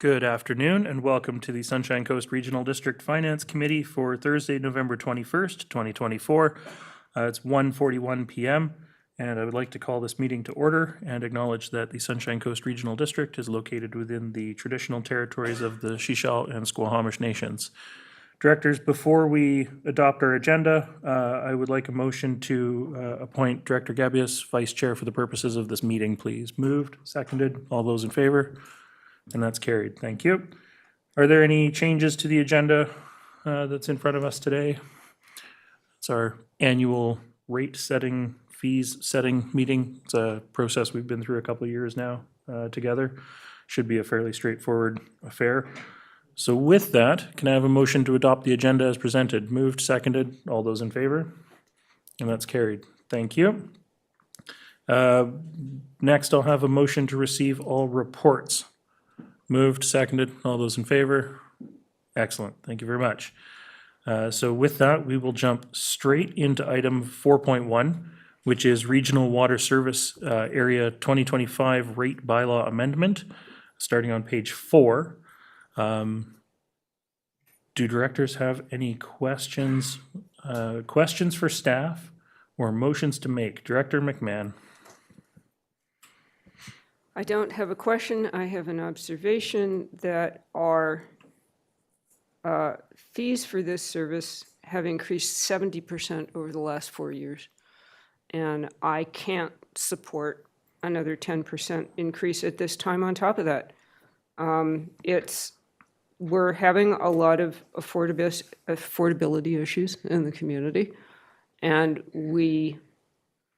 Good afternoon and welcome to the Sunshine Coast Regional District Finance Committee for Thursday, November 21st, 2024. It's 1:41 p.m. and I would like to call this meeting to order and acknowledge that the Sunshine Coast Regional District is located within the traditional territories of the Shishal and Squamish Nations. Directors, before we adopt our agenda, I would like a motion to appoint Director Gabius Vice Chair for the purposes of this meeting, please. Moved, seconded, all those in favor? And that's carried. Thank you. Are there any changes to the agenda that's in front of us today? It's our annual rate setting, fees setting meeting. It's a process we've been through a couple of years now together. Should be a fairly straightforward affair. So with that, can I have a motion to adopt the agenda as presented? Moved, seconded, all those in favor? And that's carried. Thank you. Next, I'll have a motion to receive all reports. Moved, seconded, all those in favor? Excellent, thank you very much. So with that, we will jump straight into item 4.1, which is Regional Water Service Area 2025 Rate Bylaw Amendment, starting on page 4. Do directors have any questions? Questions for staff or motions to make? Director McMahon. I don't have a question. I have an observation that our fees for this service have increased 70% over the last 4 years. And I can't support another 10% increase at this time on top of that. We're having a lot of affordability issues in the community, and we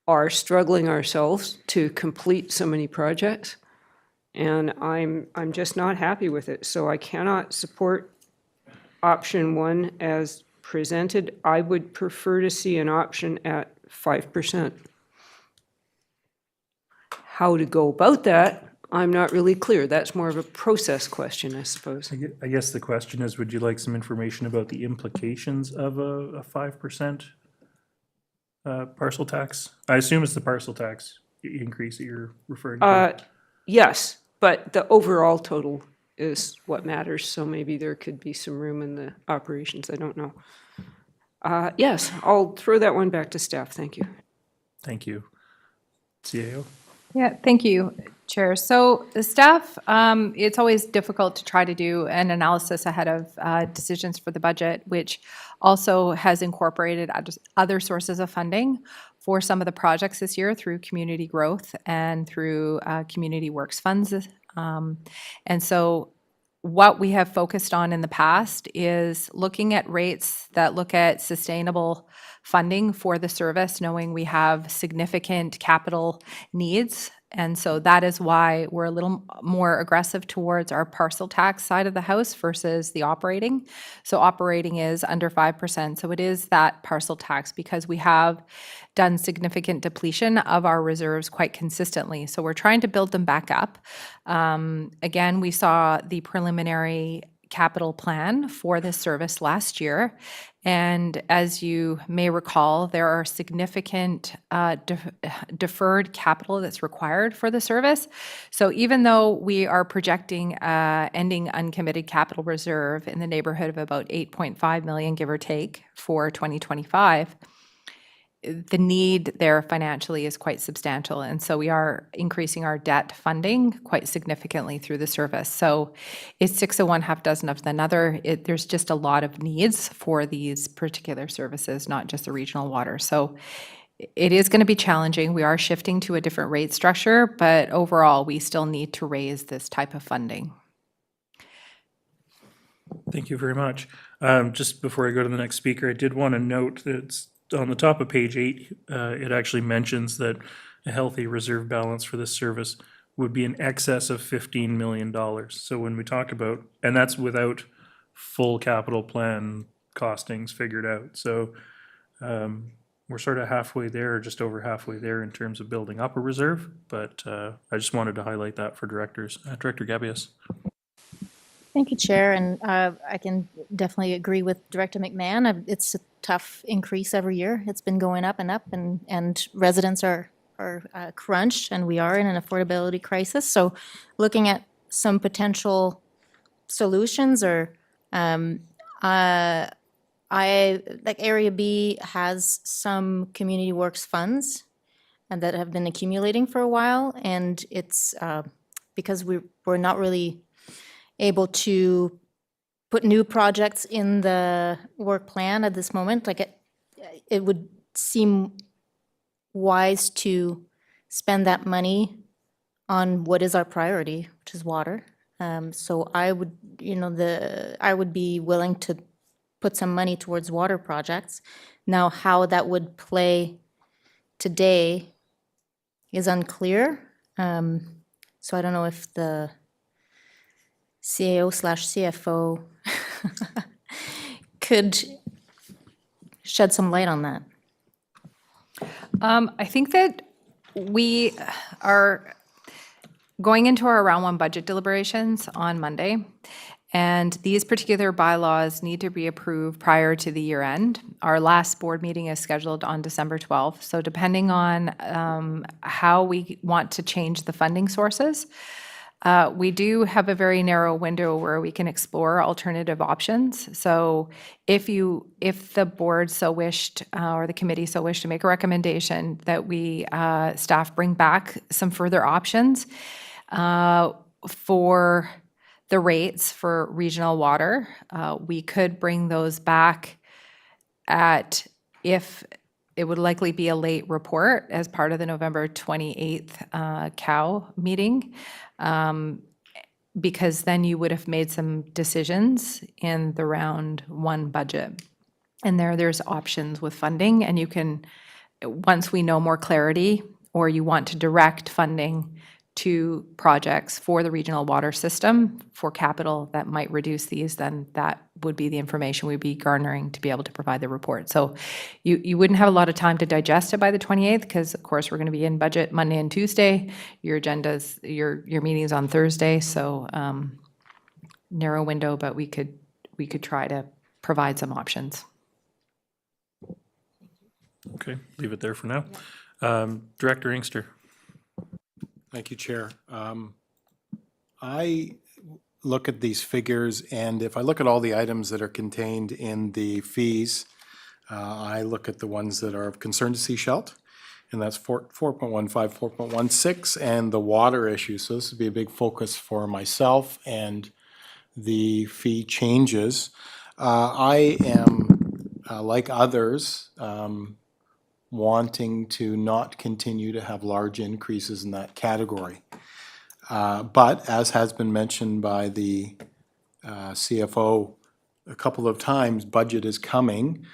are struggling ourselves to complete so many projects, and I'm just not happy with it. So I cannot support option 1 as presented. I would prefer to see an option at 5%. How to go about that, I'm not really clear. That's more of a process question, I suppose. I guess the question is, would you like some information about the implications of a 5% parcel tax? I assume it's the parcel tax increase that you're referring to. Yes, but the overall total is what matters, so maybe there could be some room in the operations. I don't know. Yes, I'll throw that one back to staff. Thank you. Thank you. CAO? Yeah, thank you, Chair. So the staff, it's always difficult to try to do an analysis ahead of decisions for the budget, which also has incorporated other sources of funding for some of the projects this year through community growth and through community works funds. And so what we have focused on in the past is looking at rates that look at sustainable funding for the service, knowing we have significant capital needs. And so that is why we're a little more aggressive towards our parcel tax side of the house versus the operating. So operating is under 5%. So it is that parcel tax because we have done significant depletion of our reserves quite consistently. So we're trying to build them back up. Again, we saw the preliminary capital plan for this service last year. And as you may recall, there are significant deferred capital that's required for the service. So even though we are projecting ending uncommitted capital reserve in the neighborhood of about 8.5 million, give or take, for 2025, the need there financially is quite substantial. And so we are increasing our debt funding quite significantly through the service. So it's 6 of one, half dozen of another. There's just a lot of needs for these particular services, not just the regional water. So it is going to be challenging. We are shifting to a different rate structure, but overall, we still need to raise this type of funding. Thank you very much. Just before I go to the next speaker, I did want to note that it's on the top of page 8, it actually mentions that a healthy reserve balance for this service would be in excess of $15 million. So when we talk about, and that's without full capital plan costings figured out. So we're sort of halfway there, or just over halfway there in terms of building up a reserve. But I just wanted to highlight that for directors. Director Gabius. Thank you, Chair, and I can definitely agree with Director McMahon. It's a tough increase every year. It's been going up, and residents are crunched, and we are in an affordability crisis. So looking at some potential solutions or, I, like Area B has some community works funds and that have been accumulating for a while. And it's because we're not really able to put new projects in the work plan at this moment. Like it would seem wise to spend that money on what is our priority, which is water. So I would, I would be willing to put some money towards water projects. Now, how that would play today is unclear. So I don't know if the CAO/CFO could shed some light on that. I think that we are going into our round one budget deliberations on Monday, and these particular bylaws need to be approved prior to the year end. Our last board meeting is scheduled on December 12th, so depending on how we want to change the funding sources, we do have a very narrow window where we can explore alternative options. So if the board so wished, or the committee so wished to make a recommendation that we, staff bring back some further options for the rates for regional water, we could bring those back if it would likely be a late report as part of the November 28th COW meeting, because then you would have made some decisions in the round one budget. And there's options with funding, and you can, once we know more clarity, or you want to direct funding to projects for the regional water system for capital that might reduce these, then that would be the information we'd be garnering to be able to provide the report. So you wouldn't have a lot of time to digest it by the 28th, because of course we're going to be in budget Monday and Tuesday. Your agendas, your meeting's on Thursday, so narrow window, but we could try to provide some options. Okay, leave it there for now. Director Inkster. Thank you, Chair. I look at these figures, and if I look at all the items that are contained in the fees, I look at the ones that are of concern to Seashelt, and that's 4.15, 4.16, and the water issue. So this would be a big focus for myself and the fee changes. I am, like others, wanting to not continue to have large increases in that category. But as has been mentioned by the CFO a couple of times, budget is coming.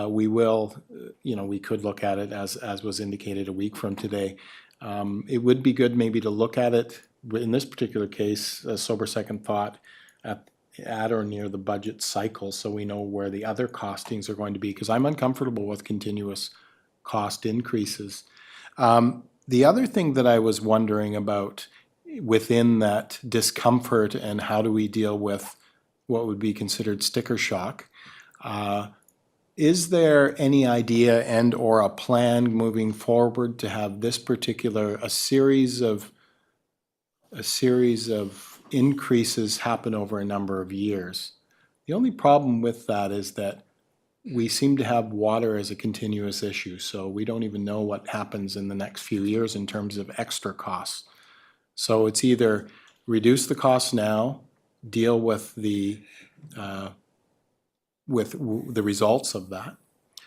We will, we could look at it as was indicated a week from today. It would be good maybe to look at it, in this particular case, a sober second thought, at or near the budget cycle, so we know where the other costings are going to be, because I'm uncomfortable with continuous cost increases. The other thing that I was wondering about within that discomfort and how do we deal with what would be considered sticker shock, is there any idea and or a plan moving forward to have this particular, a series of increases happen over a number of years? The only problem with that is that we seem to have water as a continuous issue, so we don't even know what happens in the next few years in terms of extra costs. So it's either reduce the costs now, deal with the results of that,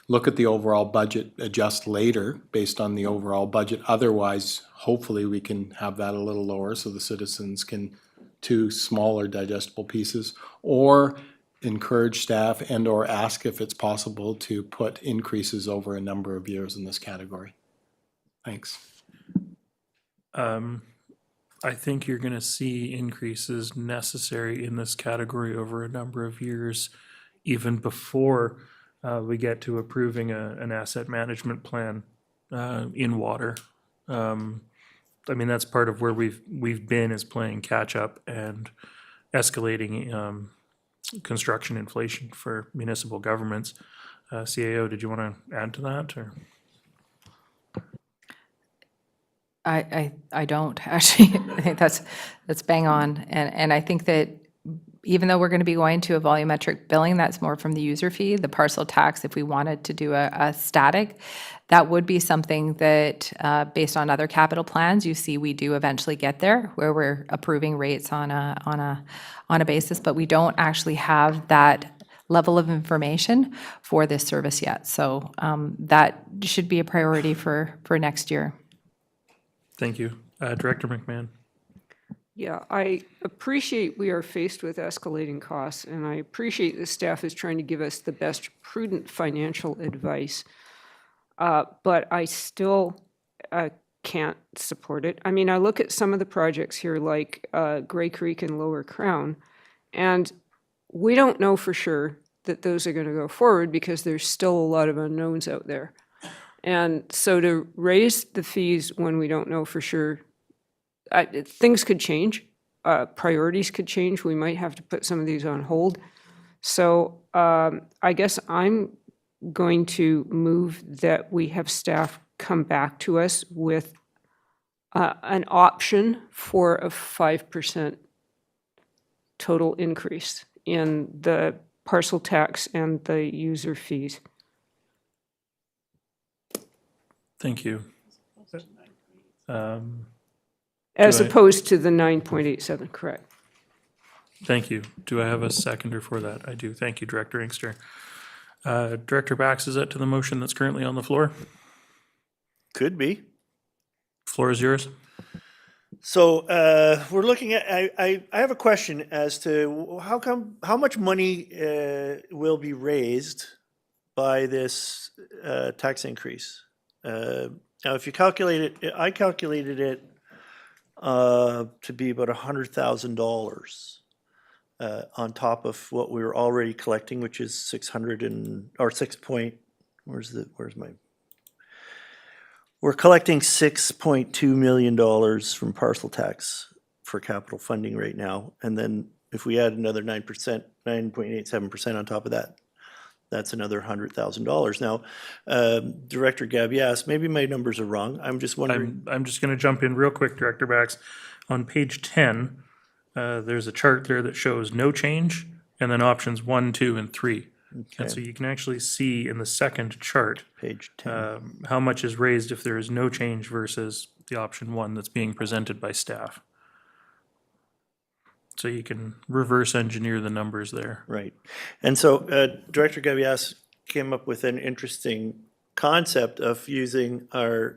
look at the overall budget, adjust later based on the overall budget. Otherwise, hopefully we can have that a little lower so the citizens can do smaller digestible pieces, or encourage staff and or ask if it's possible to put increases over a number of years in this category. Thanks. I think you're going to see increases necessary in this category over a number of years, even before we get to approving an asset management plan in water. I mean, that's part of where we've been, is playing catch up and escalating construction inflation for municipal governments. CAO, did you want to add to that, or? I don't actually. I think that's bang on, and I think that even though we're going to be going to a volumetric billing, that's more from the user fee, the parcel tax, if we wanted to do a static, that would be something that, based on other capital plans, you see we do eventually get there, where we're approving rates on a basis, but we don't actually have that level of information for this service yet. So that should be a priority for next year. Thank you. Director McMahon. Yeah, I appreciate we are faced with escalating costs, and I appreciate the staff is trying to give us the best prudent financial advice. But I still can't support it. I mean, I look at some of the projects here, like Gray Creek and Lower Crown, and we don't know for sure that those are going to go forward because there's still a lot of unknowns out there. And so to raise the fees when we don't know for sure, things could change. Priorities could change. We might have to put some of these on hold. So I guess I'm going to move that we have staff come back to us with an option for a 5% total increase in the parcel tax and the user fees. Thank you. As Do I- opposed to the 9.87, correct. Thank you. Do I have a seconder for that? I do. Thank you, Director Inkster. Director Bax, is that to the motion that's currently on the floor? Could be. Floor is yours. So we're looking at, I have a question as to how much money will be raised by this tax increase? Now, if you calculate it, I calculated it to be about $100,000 on top of what we were already collecting, which is 600 and, or 6 point, where's my, we're collecting $6.2 million from parcel tax for capital funding right now. And then if we add another 9%, 9.87% on top of that, that's another $100,000. Now, Director Gabias, maybe my numbers are wrong. I'm just wondering. I'm just going to jump in real quick, Director Bax. On page 10, there's a chart there that shows no change, and then options 1, 2, and 3. And so you can actually see in the second chart Page 10. how much is raised if there is no change versus the option 1 that's being presented by staff. So you can reverse engineer the numbers there. Right. And so Director Gabias came up with an interesting concept of using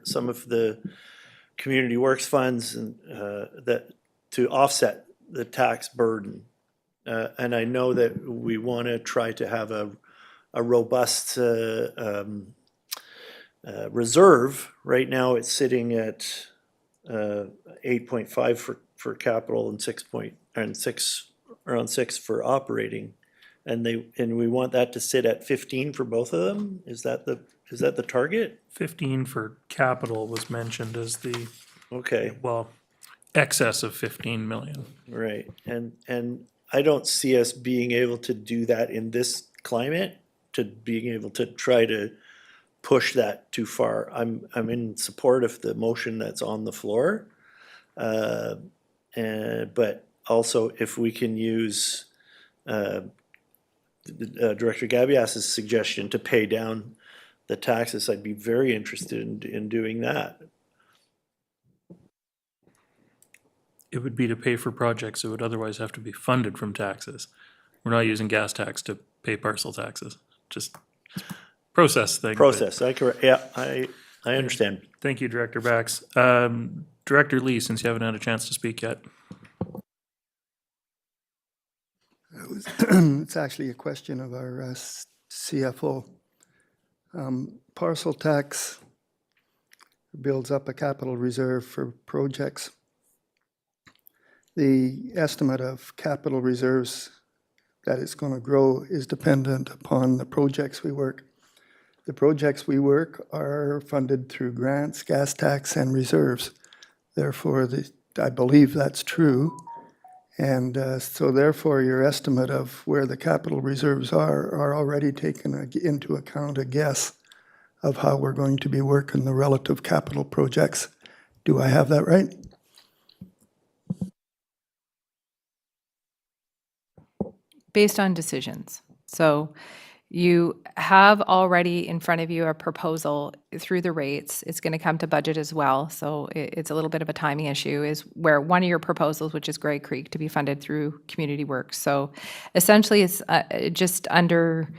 some of the community works funds and that to offset the tax burden. And I know that we want to try to have a robust reserve. Right now, it's sitting at 8.5 for capital and around 6 for operating. And we want that to sit at 15 for both of them? Is that the target? 15 for capital was mentioned as the, Okay, well, excess of 15 million. right. And I don't see us being able to do that in this climate, to being able to try to push that too far. I'm in support of the motion that's on the floor. But also if we can use Director Gabias's suggestion to pay down the taxes, I'd be very interested in doing that. It would be to pay for projects that would otherwise have to be funded from taxes. We're not using gas tax to pay parcel taxes, just process thing. but- Process, yeah, I understand. Thank you, Director Bax. Director Lee, since you haven't had a chance to speak yet. It's actually a question of our CFO. Parcel tax builds up a capital reserve for projects. The estimate of capital reserves that it's going to grow is dependent upon the projects we work. The projects we work are funded through grants, gas tax, and reserves. Therefore, I believe that's true. And so therefore, your estimate of where the capital reserves are already taken into account a guess of how we're going to be working the relative capital projects. Do I have that right? based on decisions. So you have already in front of you a proposal through the rates. It's going to come to budget as well. So it's a little bit of a timing issue is where one of your proposals, which is Grey Creek, to be funded through Community Works. So essentially it's just under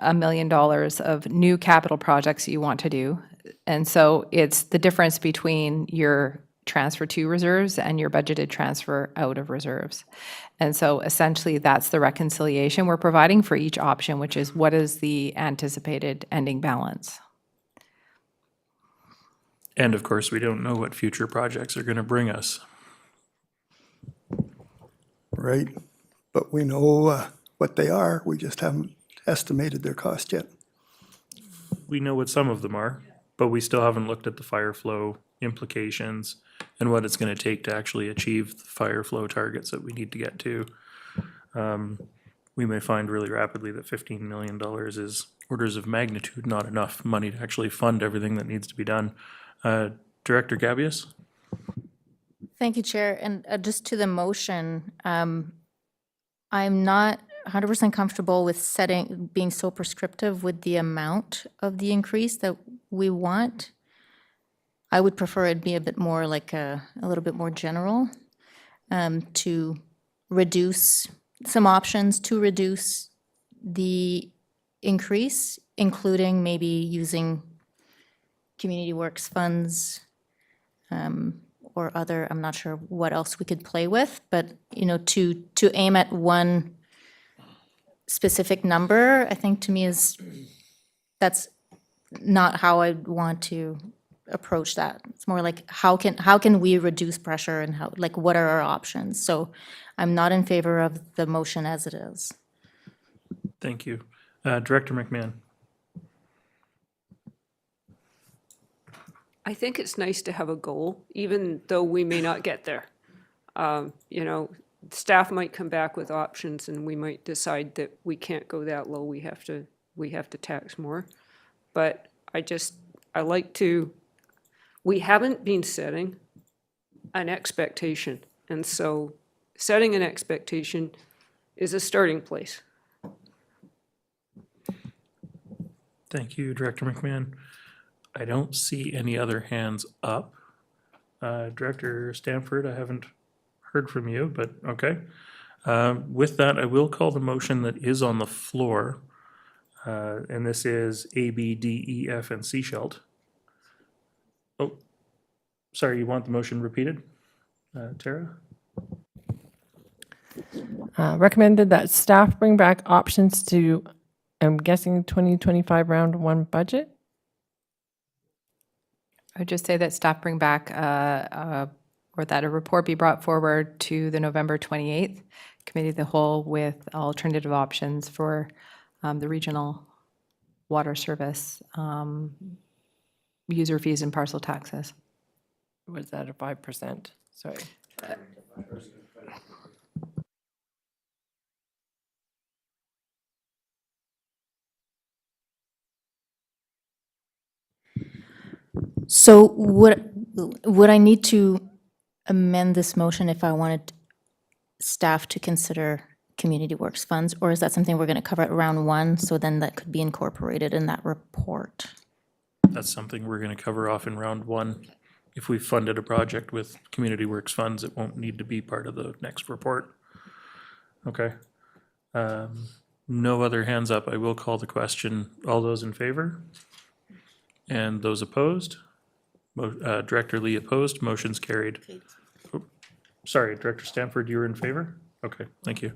$1 million of new capital projects that you want to do. And so it's the difference between your transfer to reserves and your budgeted transfer out of reserves. And so essentially that's the reconciliation we're providing for each option, which is what is the anticipated ending balance. And of course, we don't know what future projects are going to bring us. Right? But we know what they are, we just haven't estimated their cost yet. We know what some of them are, but we still haven't looked at the fire flow implications and what it's going to take to actually achieve the fire flow targets that we need to get to. We may find really rapidly that $15 million is orders of magnitude not enough money to actually fund everything that needs to be done. Director Gabius? Thank you, Chair. And just to the motion, I'm not 100% comfortable with being so prescriptive with the amount of the increase that we want. I would prefer it be a bit more like a little bit more general, to reduce some options to reduce the increase, including maybe using Community Works funds, or other, I'm not sure what else we could play with, but, you know, to aim at one specific number, I think to me that's not how I want to approach that. It's more like how can we reduce pressure and how, like, what are our options? So I'm not in favor of the motion as it is. Thank you. Director McMahon? I think it's nice to have a goal, even though we may not get there. You know, staff might come back with options and we might decide that we can't go that low, we have to tax more. But I like to, we haven't been setting an expectation. And so setting an expectation is a starting place. Thank you, Director McMahon. I don't see any other hands up. Director Stanford, I haven't heard from you, but okay. With that, I will call the motion that is on the floor. And this is A, B, D, E, F, and C Shelt. Oh, sorry, you want the motion repeated? Tara? Recommended that staff bring back options to, I'm guessing, 2025 round one budget. I would just say that staff bring back, or that a report be brought forward to the November 28th Committee of the Whole with alternative options for the regional water service, user fees and parcel taxes. Was that a 5%? Sorry. So would I need to amend this motion if I wanted staff to consider Community Works funds, or is that something we're going to cover at round one, so then that could be incorporated in that report? That's something we're going to cover off in round one. If we funded a project with Community Works funds, it won't need to be part of the next report. Okay. No other hands up. I will call the question. All those in favor? And those opposed? Director Lee opposed, motion's carried. Oh, sorry, Director Stanford, you were in favor? Okay, thank you.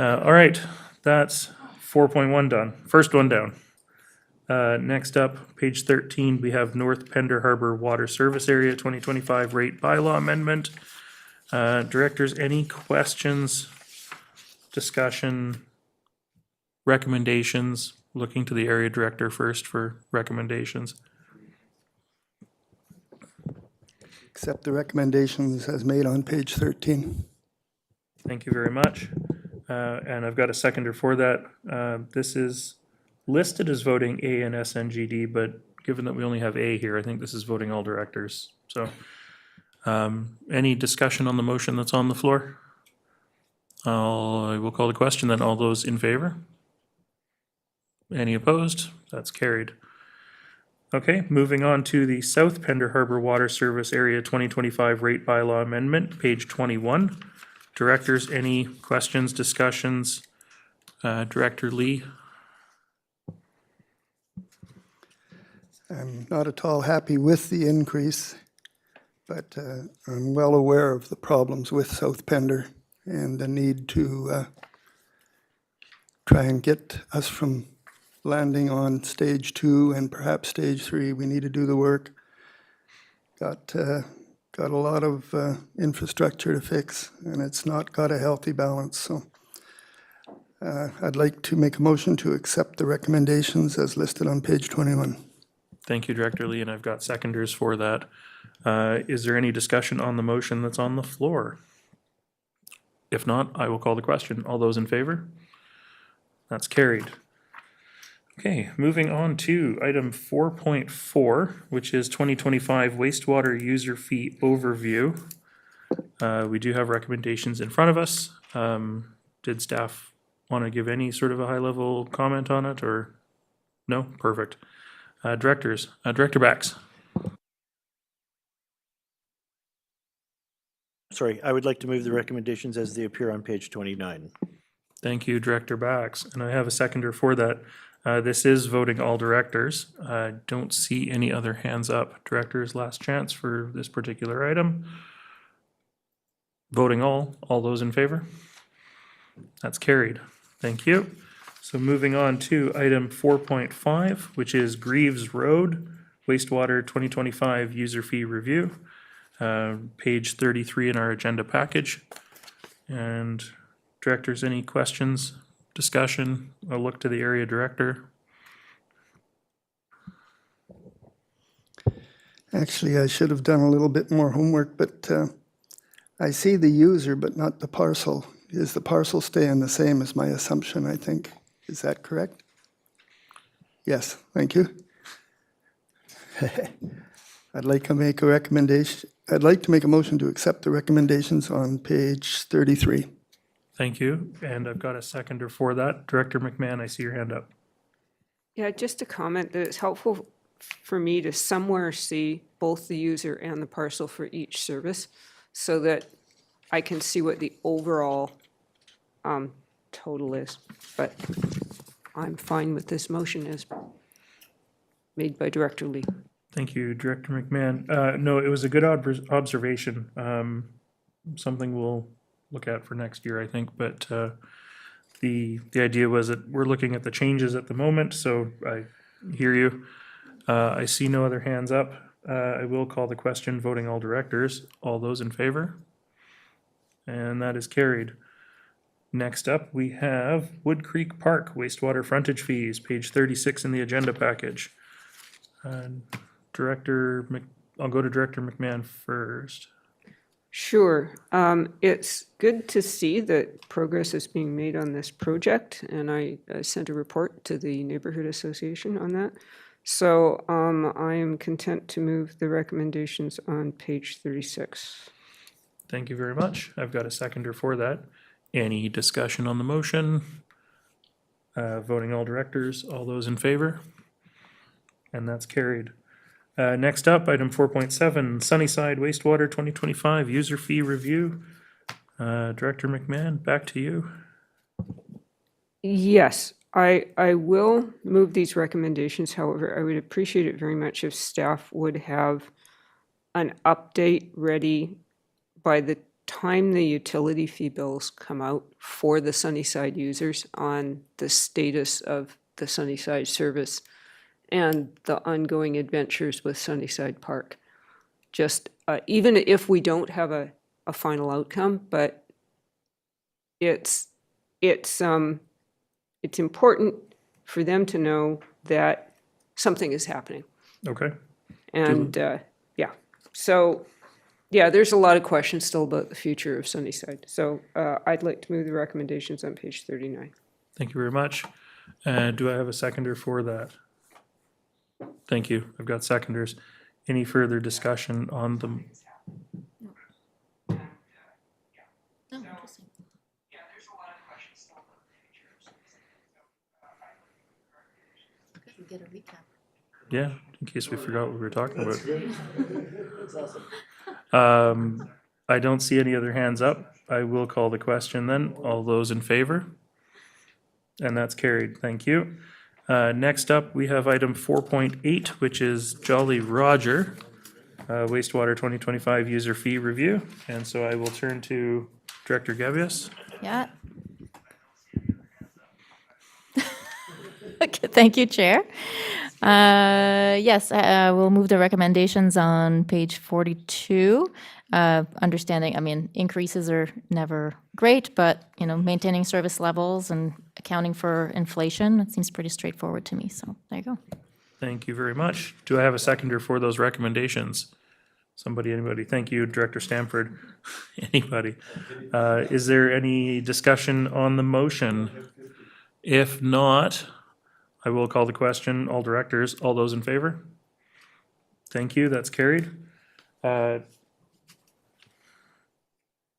All right, that's 4.1 done. First one down. Next up, page 13, we have North Pender Harbor Water Service Area 2025 Rate Bylaw Amendment. Directors, any questions, discussion, recommendations? Looking to the area director first for recommendations. Accept the recommendations as made on page 13. Thank you very much. And I've got a seconder for that. This is listed as voting A and SNGD, but given that we only have A here, I think this is voting all directors. So any discussion on the motion that's on the floor? I will call the question then. All those in favor? Any opposed? That's carried. Okay, moving on to the South Pender Harbor Water Service Area 2025 Rate Bylaw Amendment, page 21. Directors, any questions, discussions? Director Lee? I'm not at all happy with the increase, but I'm well aware of the problems with South Pender and the need to try and get us from landing on stage 2 and perhaps stage 3. We need to do the work. Got a lot of infrastructure to fix, and it's not got a healthy balance. So I'd like to make a motion to accept the recommendations as listed on page 21. Thank you, Director Lee, and I've got seconders for that. Is there any discussion on the motion that's on the floor? If not, I will call the question. All those in favor? That's carried. Okay, moving on to item 4.4, which is 2025 wastewater user fee overview. We do have recommendations in front of us. Did staff want to give any sort of a high-level comment on it, or no? Perfect. Directors, Director Bax. Sorry, I would like to move the recommendations as they appear on page 29. Thank you, Director Bax, and I have a seconder for that. This is voting all directors. I don't see any other hands up. Directors, last chance for this particular item. Voting all those in favor? That's carried. Thank you. So moving on to item 4.5, which is Greaves Road wastewater 2025 user fee review. Page 33 in our agenda package. And directors, any questions, discussion? I'll look to the area director. Actually, I should have done a little bit more homework, but I see the user but not the parcel. Is the parcel staying the same as my assumption, I think? Is that correct? Yes, thank you. I'd like to make a recommendation. I'd like to make a motion to accept the recommendations on page 33. Thank you, and I've got a seconder for that. Director McMahon, I see your hand up. Yeah, just a comment that it's helpful for me to somewhere see both the user and the parcel for each service so that I can see what the overall total is. But I'm fine with this motion as made by Director Lee. Thank you, Director McMahon. No, it was a good observation. Something we'll look at for next year, I think, but the idea was that we're looking at the changes at the moment, so I hear you. I see no other hands up. I will call the question, voting all directors. All those in favor? And that is carried. Next up, we have Wood Creek Park wastewater frontage fees, page 36 in the agenda package. I'll go to Director McMahon first. Sure. It's good to see that progress is being made on this project, and I sent a report to the Neighborhood Association on that. So I am content to move the recommendations on page 36. Thank you very much. I've got a seconder for that. Any discussion on the motion? Voting all directors, all those in favor? And that's carried. Next up, item 4.7, Sunnyside Wastewater 2025 User Fee Review. Director McMahon, back to you. Yes, I will move these recommendations. However, I would appreciate it very much if staff would have an update ready by the time the utility fee bills come out for the Sunnyside users on the status of the Sunnyside service and the ongoing adventures with Sunnyside Park. Just even if we don't have a final outcome, but it's important for them to know that something is happening. Okay. And yeah, so yeah, there's a lot of questions still about the future of Sunnyside. So I'd like to move the recommendations on page 39. Thank you very much. Do I have a seconder for that? Thank you. I've got seconders. Any further discussion on them? get a recap. Yeah, in case we forgot what we were talking about. That's awesome. I don't see any other hands up. I will call the question then. All those in favor? And that's carried. Thank you. Next up, we have item 4.8, which is Jolly Roger, wastewater 2025 user fee review. And so I will turn to Director Gavious. Yeah. Okay, thank you, Chair. Yes, we'll move the recommendations on page 42. Understanding, I mean, increases are never great, but, you know, maintaining service levels and accounting for inflation, it seems pretty straightforward to me, so there you go. Thank you very much. Do I have a seconder for those recommendations? Somebody, anybody? Thank you, Director Stamford. Anybody? Is there any discussion on the motion? If not, I will call the question. All directors, all those in favor? Thank you, that's carried.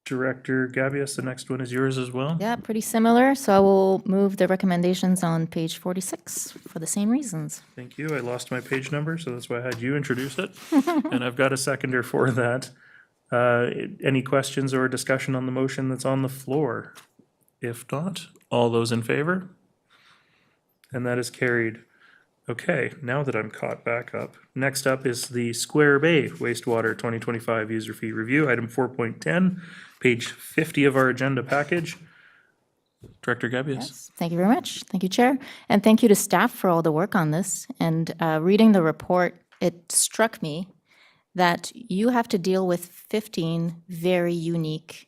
Director Gavious, the next one is yours as well. Yeah, pretty similar, so I will move the recommendations on page 46 for the same reasons. Thank you. I lost my page number, so that's why I had you introduce it. And I've got a seconder for that. Any questions or discussion on the motion that's on the floor? If not, all those in favor? And that is carried. Okay, now that I'm caught back up, next up is the Square Bay wastewater 2025 user fee review, item 4.10, page 50 of our agenda package. Director Gabius. Yes, thank you very much. Thank you, Chair. And thank you to staff for all the work on this. And reading the report, it struck me that you have to deal with 15 very unique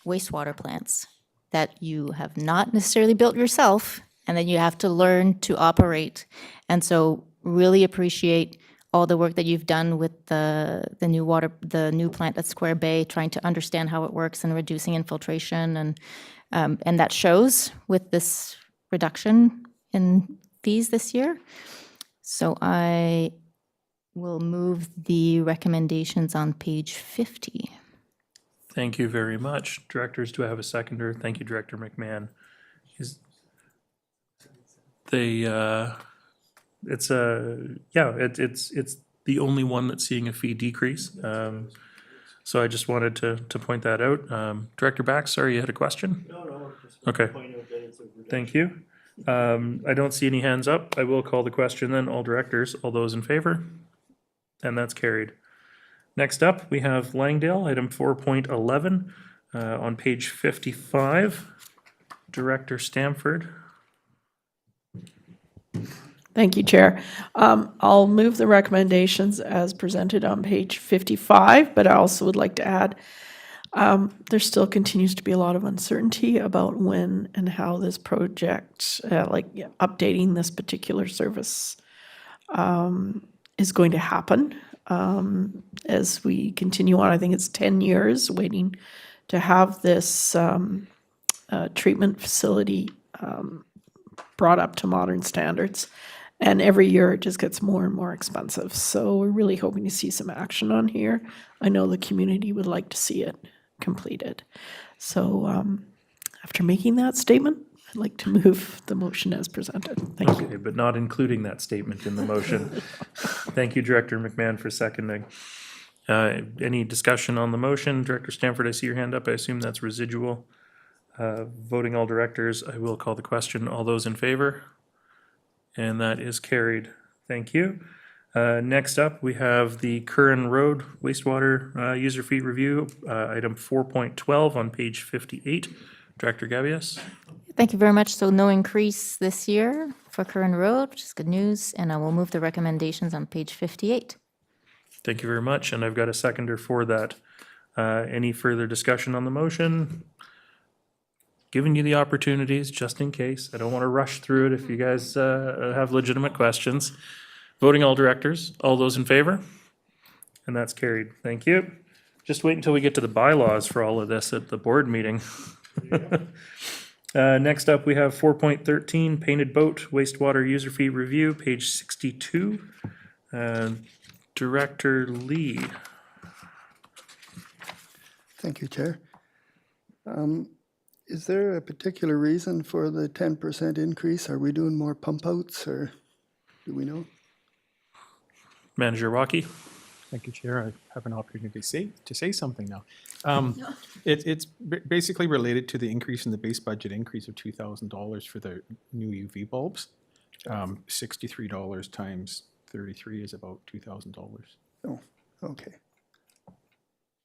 wastewater plants that you have not necessarily built yourself, and then you have to learn to operate. And so really appreciate all the work that you've done with the new plant at Square Bay, trying to understand how it works and reducing infiltration. And that shows with this reduction in fees this year. So I will move the recommendations on page 50. Thank you very much. Directors, do I have a seconder? Thank you, Director McMahon. It's the only one that's seeing a fee decrease. So I just wanted to point that out. Director Bax, sorry, you had a question? No, just Okay. point out that it's a reduction. Thank you. I don't see any hands up. I will call the question then. All directors, all those in favor? And that's carried. Next up, we have Langdale, item 4.11, on page 55. Director Stamford. Thank you, Chair. I'll move the recommendations as presented on page 55, but I also would like to add, there still continues to be a lot of uncertainty about when and how this project, updating this particular service, is going to happen. As we continue on, I think it's 10 years waiting to have this treatment facility brought up to modern standards. And every year it just gets more and more expensive. So we're really hoping to see some action on here. I know the community would like to see it completed. So after making that statement, I'd like to move the motion as presented. Thank you. Okay, but not including that statement in the motion. Thank you, Director McMahon, for seconding. Any discussion on the motion? Director Stamford, I see your hand up. I assume that's residual. Voting all directors, I will call the question. All those in favor? And that is carried. Thank you. Next up, we have the Curran Road wastewater user fee review, item 4.12 on page 58. Director Gabius. Thank you very much. So no increase this year for Curran Road, which is good news. And I will move the recommendations on page 58. Thank you very much, and I've got a seconder for that. Any further discussion on the motion? Giving you the opportunities, just in case. I don't want to rush through it if you guys have legitimate questions. Voting all directors, all those in favor? And that's carried. Thank you. Just wait until we get to the bylaws for all of this at the board meeting. Next up, we have 4.13, Painted Boat Wastewater User Fee Review, page 62. Director Lee. Thank you, Chair. Is there a particular reason for the 10% increase? Are we doing more pump outs or? Do we know? Manager Walkie? Thank you, Chair. I have an opportunity to say something now. It's basically related to the increase in the base budget increase of $2,000 for the new UV bulbs. $63 times 33 is about $2,000. Oh, okay.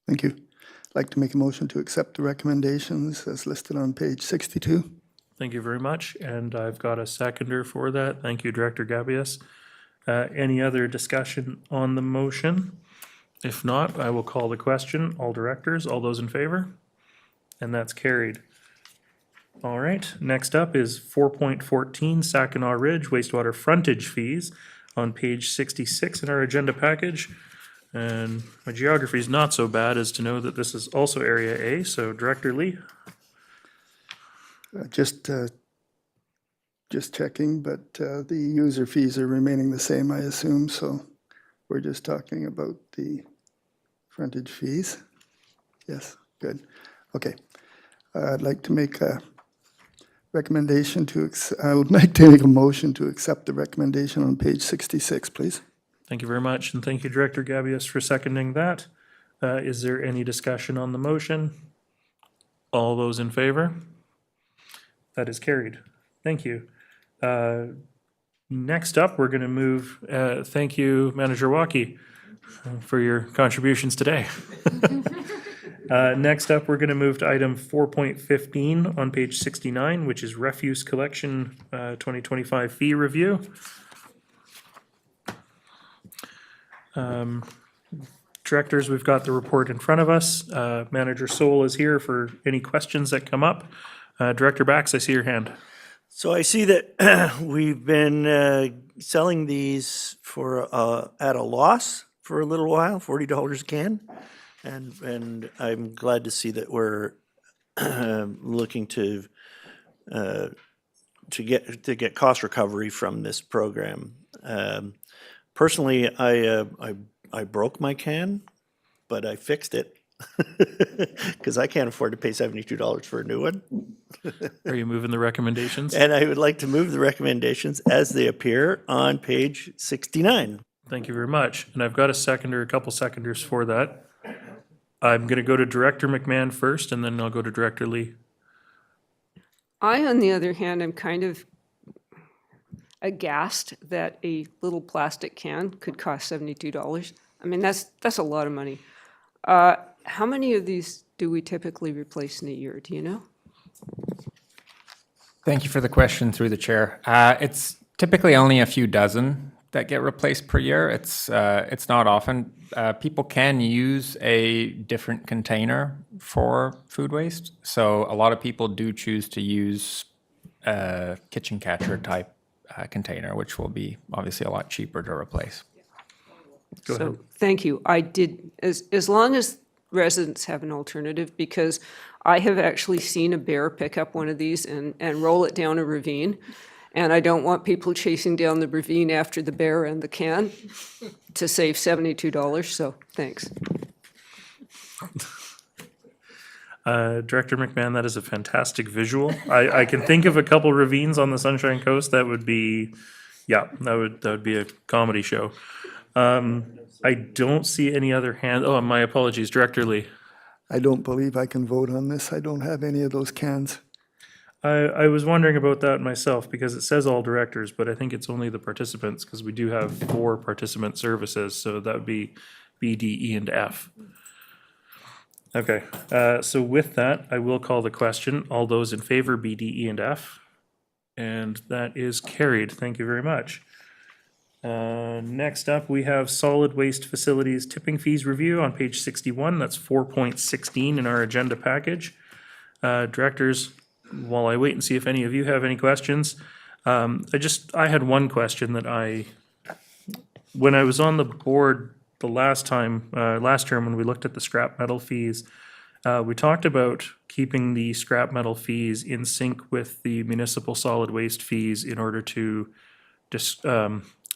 Thank you. I'd like to make a motion to accept the recommendations as listed on page 62. Thank you very much, and I've got a seconder for that. Thank you, Director Gabius. Any other discussion on the motion? If not, I will call the question. All directors, all those in favor? And that's carried. All right, next up is 4.14 Saginaw Ridge wastewater frontage fees on page 66 in our agenda package. And my geography is not so bad as to know that this is also Area A, so Director Lee? Just checking, but the user fees are remaining the same, I assume, so we're just talking about the frontage fees. Yes, good. Okay. I'd like to make a recommendation to, I would like to make a motion to accept the recommendation on page 66, please. Thank you very much, and thank you, Director Gabius, for seconding that. Is there any discussion on the motion? All those in favor? That is carried. Thank you. Next up, we're going to move, thank you, Manager Walkie, for your contributions today. Next up, we're going to move to item 4.15 on page 69, which is refuse collection 2025 fee review. Directors, we've got the report in front of us. Manager Soul is here for any questions that come up. Director Bax, I see your hand. So I see that we've been selling these for at a loss for a little while, $40 a can. And I'm glad to see that we're looking to get cost recovery from this program. Personally, I broke my can, but I fixed it because I can't afford to pay $72 for a new one. Are you moving the recommendations? And I would like to move the recommendations as they appear on page 69. Thank you very much. And I've got a couple seconders for that. I'm going to go to Director McMahon first, and then I'll go to Director Lee. I, on the other hand, am kind of aghast that a little plastic can could cost $72. I mean, that's a lot of money. How many of these do we typically replace in a year? Do you know? Thank you for the question through the chair. It's typically only a few dozen that get replaced per year. It's not often. People can use a different container for food waste. So a lot of people do choose to use a kitchen catcher type container, which will be obviously a lot cheaper to replace. So, thank you. I did, as long as residents have an alternative, because I have actually seen a bear pick up one of these and roll it down a ravine. And I don't want people chasing down the ravine after the bear and the can to save $72, so thanks. Director McMahon, that is a fantastic visual. I can think of a couple ravines on the Sunshine Coast that would be, yeah, that would be a comedy show. I don't see any other hand. Oh, my apologies, Director Lee. I don't believe I can vote on this. I don't have any of those cans. I was wondering about that myself because it says all directors, but I think it's only the participants because we do have 4 participant services, so that would be B, D, E, and F. Okay, so with that, I will call the question. All those in favor, B, D, E, and F? And that is carried. Thank you very much. Next up, we have solid waste facilities tipping fees review on page 61. That's 4.16 in our agenda package. Directors, while I wait and see if any of you have any questions, I had one question that when I was on the board the last term when we looked at the scrap metal fees, we talked about keeping the scrap metal fees in sync with the municipal solid waste fees in order to just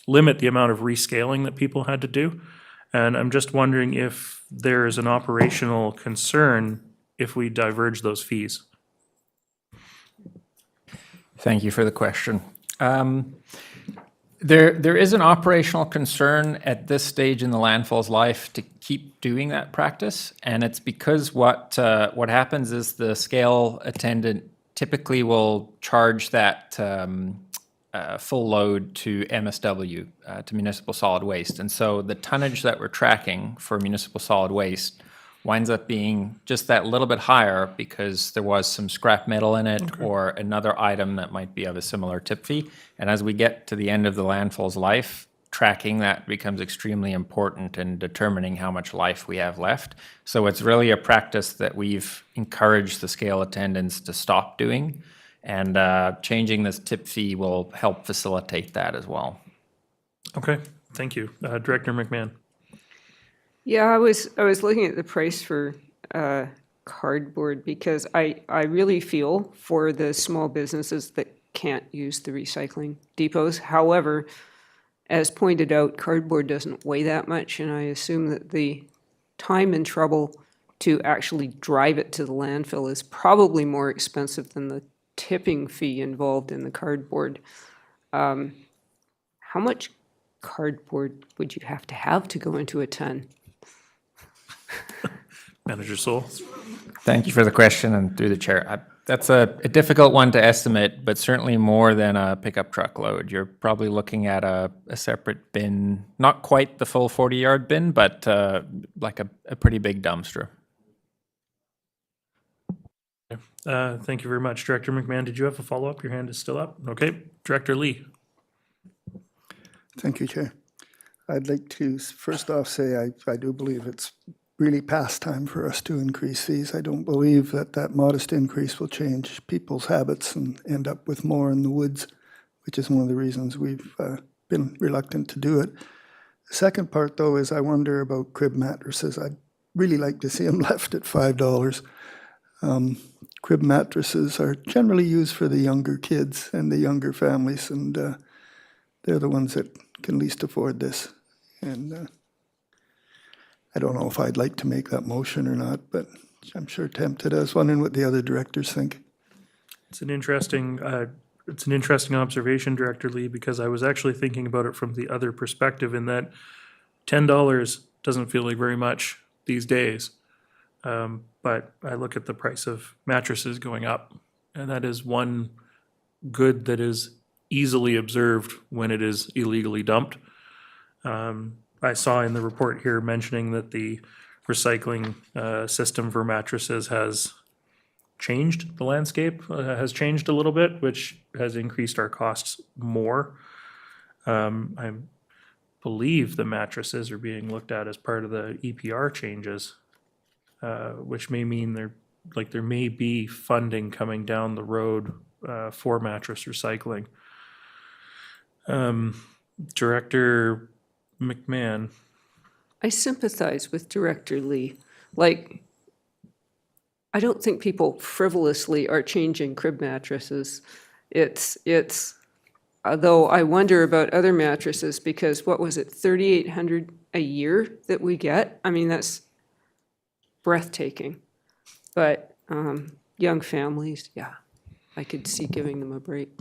limit the amount of rescaling that people had to do. And I'm just wondering if there is an operational concern if we diverge those fees. Thank you for the question. There is an operational concern at this stage in the landfill's life to keep doing that practice, and it's because what happens is the scale attendant typically will charge that full load to MSW, to municipal solid waste, and so the tonnage that we're tracking for municipal solid waste winds up being just that little bit higher because there was some scrap metal in it or another item that might be of a similar tip fee. And as we get to the end of the landfill's life, tracking that becomes extremely important in determining how much life we have left. So it's really a practice that we've encouraged the scale attendants to stop doing, and changing this tip fee will help facilitate that as well. Okay, thank you. Director McMahon. Yeah, I was looking at the price for cardboard because I really feel for the small businesses that can't use the recycling depots. However, as pointed out, cardboard doesn't weigh that much, and I assume that the time and trouble to actually drive it to the landfill is probably more expensive than the tipping fee involved in the cardboard. How much cardboard would you have to go into a ton? Manager Soul. Thank you for the question, and through the chair. That's a difficult one to estimate, but certainly more than a pickup truck load. You're probably looking at a separate bin, not quite the full 40-yard bin, but like a pretty big dumpster. Thank you very much. Director McMahon, did you have a follow-up? Your hand is still up. Okay. Director Lee. Thank you, Chair. I'd like to first off say I do believe it's really past time for us to increase these. I don't believe that modest increase will change people's habits and end up with more in the woods, which is one of the reasons we've been reluctant to do it. The second part, though, is I wonder about crib mattresses. I'd really like to see them left at $5. Crib mattresses are generally used for the younger kids and the younger families, and they're the ones that can least afford this. And I don't know if I'd like to make that motion or not, but I'm sure tempted. I was wondering what the other directors think. It's an interesting observation, Director Lee, because I was actually thinking about it from the other perspective in that $10 doesn't feel like very much these days. But I look at the price of mattresses going up, and that is one good that is easily observed when it is illegally dumped. I saw in the report here mentioning that the recycling system for mattresses has changed, the landscape has changed a little bit, which has increased our costs more. I believe the mattresses are being looked at as part of the EPR changes, which may mean there may be funding coming down the road for mattress recycling. Director McMahon. I sympathize with Director Lee. Like, I don't think people frivolously are changing crib mattresses. It's though I wonder about other mattresses because what was it, $3,800 a year that we get? I mean, that's breathtaking. But young families, yeah, I could see giving them a break.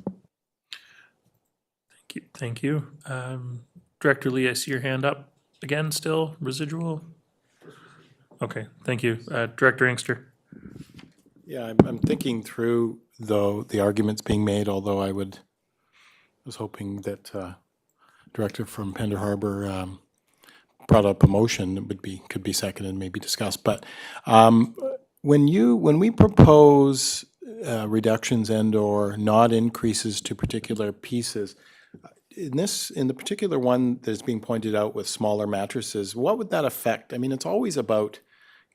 Thank you. Director Lee, I see your hand up again still, residual? Okay, thank you. Director Inkster. Yeah, I'm thinking through, though, the arguments being made, although I was hoping that Director from Pender Harbor brought up a motion that could be seconded and maybe discussed. But when we propose reductions and/or not increases to particular pieces, in the particular one that is being pointed out with smaller mattresses, what would that affect? I mean, it's always about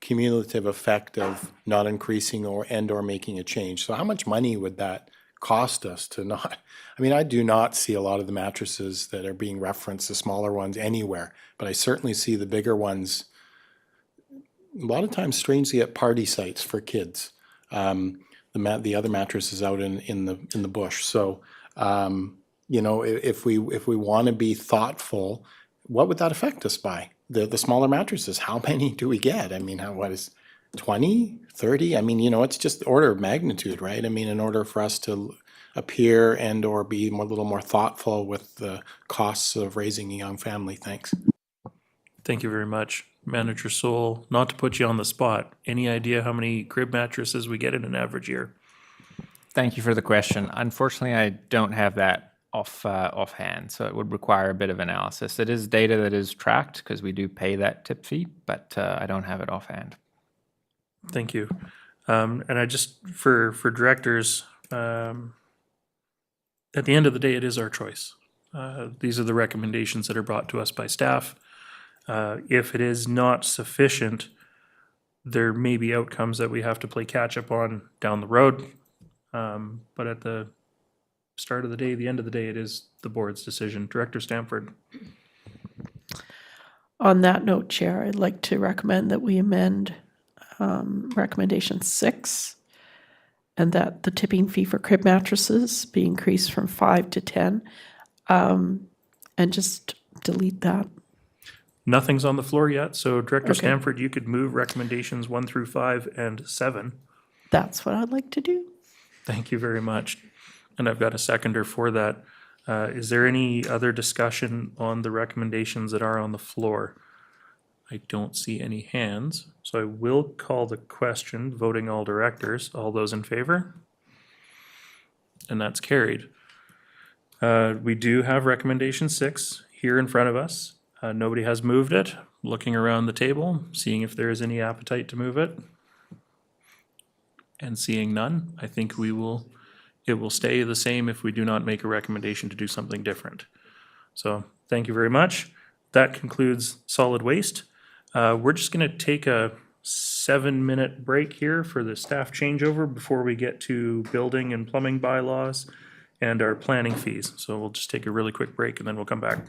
cumulative effect of not increasing or making a change. So how much money would that cost us to not? I mean, I do not see a lot of the mattresses that are being referenced, the smaller ones, anywhere, but I certainly see the bigger ones a lot of times strangely at party sites for kids. The other mattress is out in the bush. So you know, if we want to be thoughtful, what would that affect us by? The smaller mattresses, how many do we get? I mean, what is 20, 30? I mean, you know, it's just the order of magnitude, right? I mean, in order for us to appear and/or be a little more thoughtful with the costs of raising a young family. Thanks. Thank you very much. Manager Soul, not to put you on the spot, any idea how many crib mattresses we get in an average year? Thank you for the question. Unfortunately, I don't have that offhand, so it would require a bit of analysis. It is data that is tracked because we do pay that tip fee, but I don't have it offhand. Thank you. And I just, for directors, at the end of the day, it is our choice. These are the recommendations that are brought to us by staff. If it is not sufficient, there may be outcomes that we have to play catch up on down the road. But at the start of the day, the end of the day, it is the board's decision. Director Stamford. On that note, Chair, I'd like to recommend that we amend recommendation 6, and that the tipping fee for crib mattresses be increased from 5 to 10, and just delete that. Nothing's on the floor yet, so Director Okay. Stamford, you could move recommendations 1 through 5 and 7. That's what I'd like to do. Thank you very much. And I've got a seconder for that. Is there any other discussion on the recommendations that are on the floor? I don't see any hands, so I will call the question, voting all directors. All those in favor? And that's carried. We do have recommendation 6 here in front of us. Nobody has moved it. Looking around the table, seeing if there is any appetite to move it. And seeing none, I think it will stay the same if we do not make a recommendation to do something different. So thank you very much. That concludes solid waste. We're just going to take a 7-minute break here for the staff changeover before we get to building and plumbing bylaws and our planning fees. So we'll just take a really quick break and then we'll come back.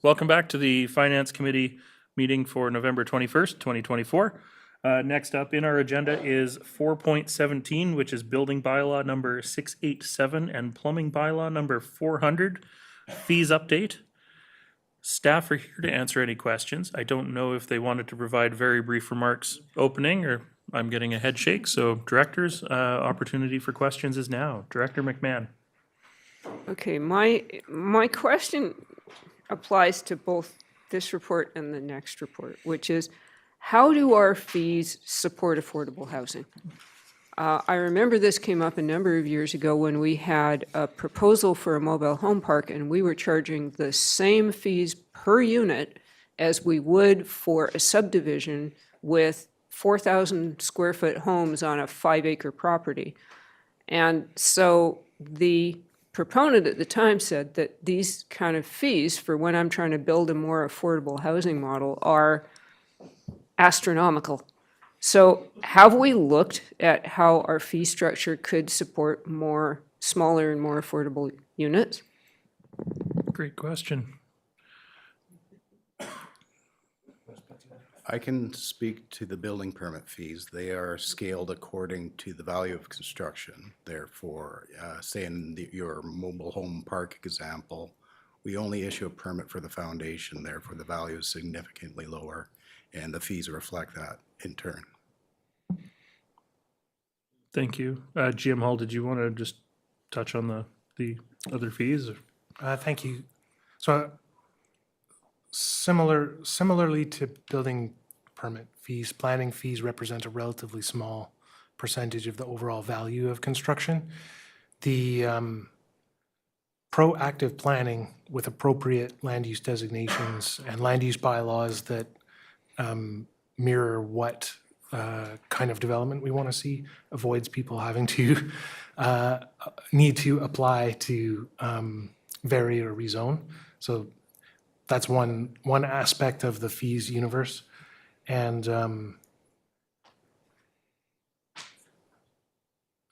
Welcome back to the Finance Committee meeting for November 21st, 2024. Next up in our agenda is 4.17, which is building bylaw number 687 and plumbing bylaw number 400, fees update. Staff are here to answer any questions. I don't know if they wanted to provide very brief remarks opening, or I'm getting a head shake. So directors, opportunity for questions is now. Director McMahon. Okay, my question applies to both this report and the next report, which is, how do our fees support affordable housing? I remember this came up a number of years ago when we had a proposal for a mobile home park, and we were charging the same fees per unit as we would for a subdivision with 4,000 square foot homes on a 5-acre property. And so the proponent at the time said that these kind of fees for when I'm trying to build a more affordable housing model are astronomical. So have we looked at how our fee structure could support more smaller and more affordable units? Great question. I can speak to the building permit fees. They are scaled according to the value of construction. Therefore, say in your mobile home park example, we only issue a permit for the foundation. Therefore, the value is significantly lower, and the fees reflect that in turn. Thank you. GM Hall, did you want to just touch on the other fees? Thank you. So similarly to building permit fees, planning fees represent a relatively small percentage of the overall value of construction. The proactive planning with appropriate land use designations and land use bylaws that mirror what kind of development we want to see avoids people having to need to apply to vary or rezone. So that's one aspect of the fees universe. And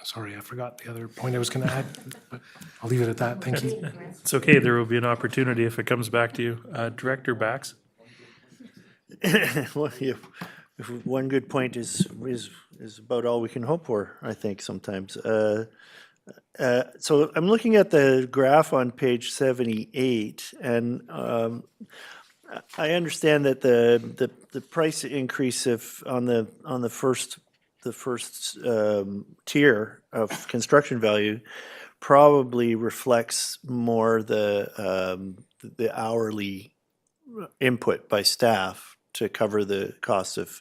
sorry, I forgot the other point I was going to add, but I'll leave it at that. Thank you. It's okay. There will be an opportunity if it comes back to you. Director Bax. Well, if one good point is about all we can hope for, I think, sometimes. So I'm looking at the graph on page 78, and I understand that the price increase on the first tier of construction value probably reflects more the hourly input by staff to cover the cost of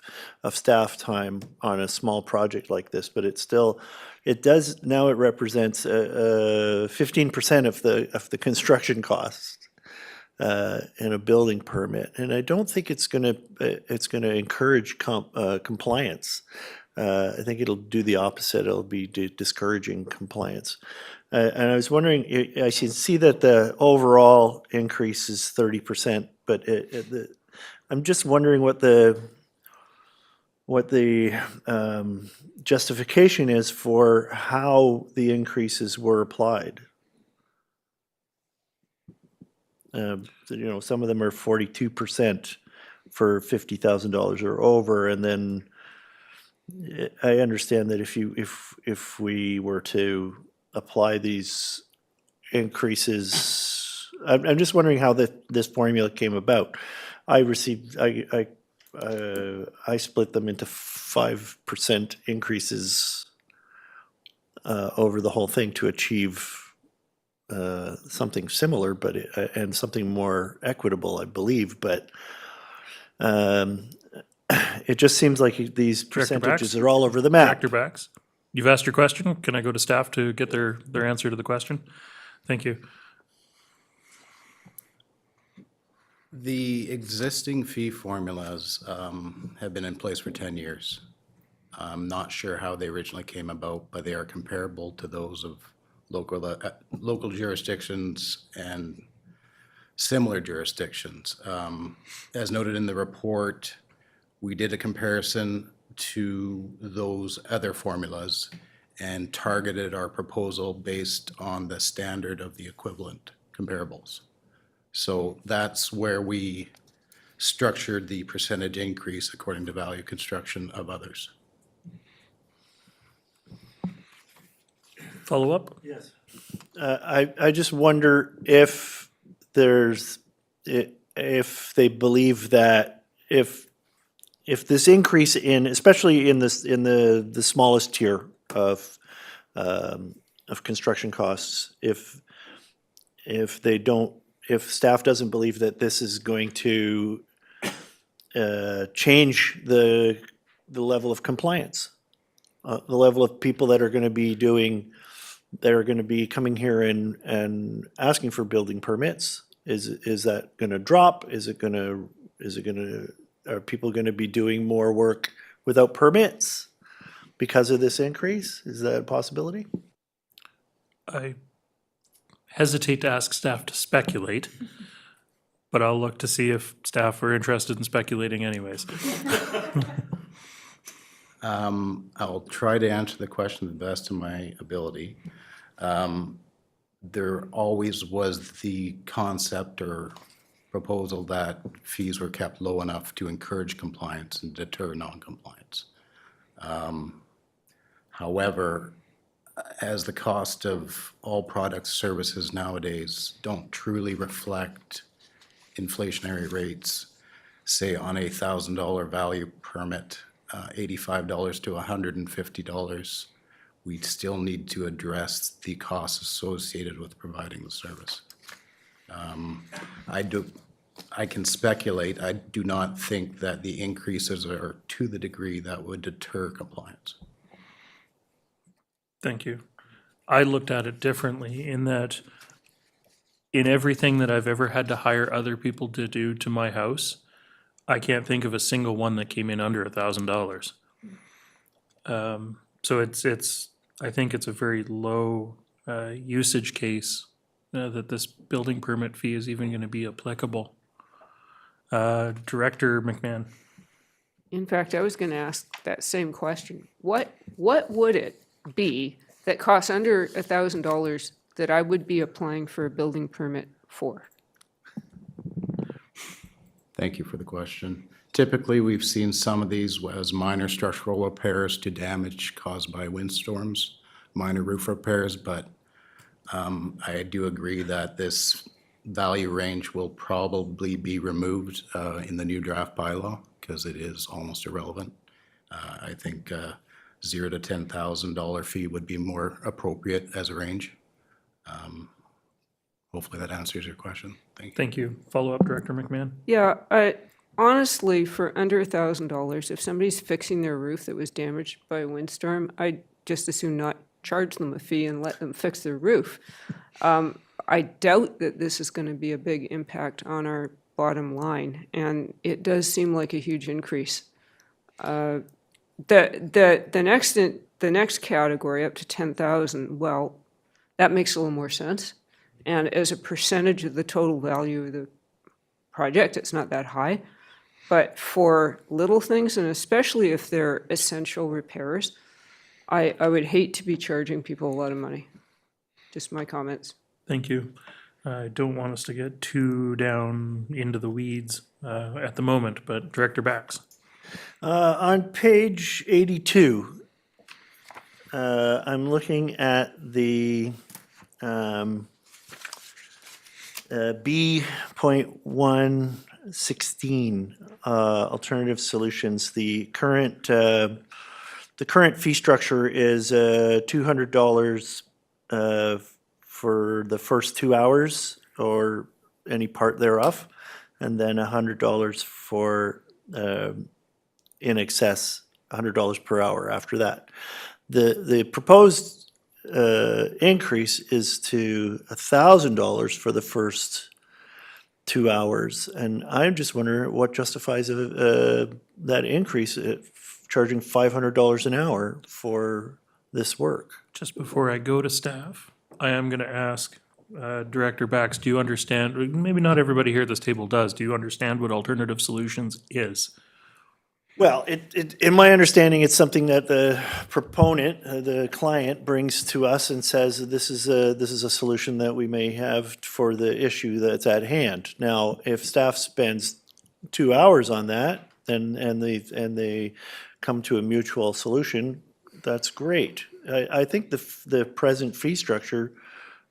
staff time on a small project like this, but it represents 15% of the construction costs in a building permit, and I don't think it's gonna encourage compliance. I think it'll do the opposite. It'll be discouraging compliance. And I was wondering, I should see that the overall increase is 30%, but I'm just wondering what the justification is for how the increases were applied. Some of them are 42% for $50,000 or over, and then I understand that if we were to apply these increases, I'm just wondering how this formula came about. I split them into 5% increases over the whole thing to achieve something similar, but and something more equitable, I believe. But it just seems like these percentages are all over the map. Director Bax, you've asked your question. Can I go to staff to get their answer to the question? Thank you. The existing fee formulas have been in place for 10 years. I'm not sure how they originally came about, but they are comparable to those of local jurisdictions and similar jurisdictions. As noted in the report, we did a comparison to those other formulas and targeted our proposal based on the standard of the equivalent comparables. So that's where we structured the percentage increase according to value construction of others. Follow up? Yes. I just wonder if there's, if they believe that if this increase in, especially in this, in the smallest tier of construction costs, if they don't, if staff doesn't believe that this is going to change the level of compliance, the level of people that are going to be doing, that are going to be coming here and asking for building permits, is that going to drop? Is it going to, are people going to be doing more work without permits because of this increase? Is that a possibility? I hesitate to ask staff to speculate, but I'll look to see if staff are interested in speculating anyways. I'll try to answer the question to the best of my ability. There always was the concept or proposal that fees were kept low enough to encourage compliance and deter non-compliance. However, as the cost of all products, services nowadays don't truly reflect inflationary rates, say on a $1,000 value permit, $85 to $150, we still need to address the costs associated with providing the service. I can speculate. I do not think that the increases are to the degree that would deter compliance. Thank you. I looked at it differently in that in everything that I've ever had to hire other people to do to my house, I can't think of a single one that came in under $1,000. So it's, I think it's a very low usage case that this building permit fee is even going to be applicable. Director McMahon. In fact, I was going to ask that same question. What would it be that costs under $1,000 that I would be applying for a building permit for? Thank you for the question. Typically, we've seen some of these as minor structural repairs to damage caused by windstorms, minor roof repairs, but I do agree that this value range will probably be removed in the new draft bylaw because it is almost irrelevant. I think $0 to $10,000 fee would be more appropriate as a range. Hopefully that answers your question. Thank you. Thank you. Follow up, Director McMahon. Yeah, honestly, for under $1,000, if somebody's fixing their roof that was damaged by a windstorm, I'd just as soon not charge them a fee and let them fix their roof. I doubt that this is going to be a big impact on our bottom line, and it does seem like a huge increase. The next category, up to 10,000, well, that makes a little more sense. And as a percentage of the total value of the project, it's not that high. But for little things, and especially if they're essential repairs, I would hate to be charging people a lot of money. Just my comments. Thank you. I don't want us to get too down into the weeds at the moment, but Director Bax. On page 82, I'm looking at the B.116, alternative solutions. The current fee structure is $200 for the first 2 hours or any part thereof, and then $100 for in excess, $100 per hour after that. The proposed increase is to $1,000 for the first 2 hours, and I'm just wondering what justifies that increase, charging $500 an hour for this work. Just before I go to staff, I am going to ask Director Bax, do you understand, maybe not everybody here at this table does, do you understand what alternative solutions is? Well, in my understanding, it's something that the proponent, the client, brings to us and says, this is a solution that we may have for the issue that's at hand. Now, if staff spends 2 hours on that, and they come to a mutual solution, that's great. I think the present fee structure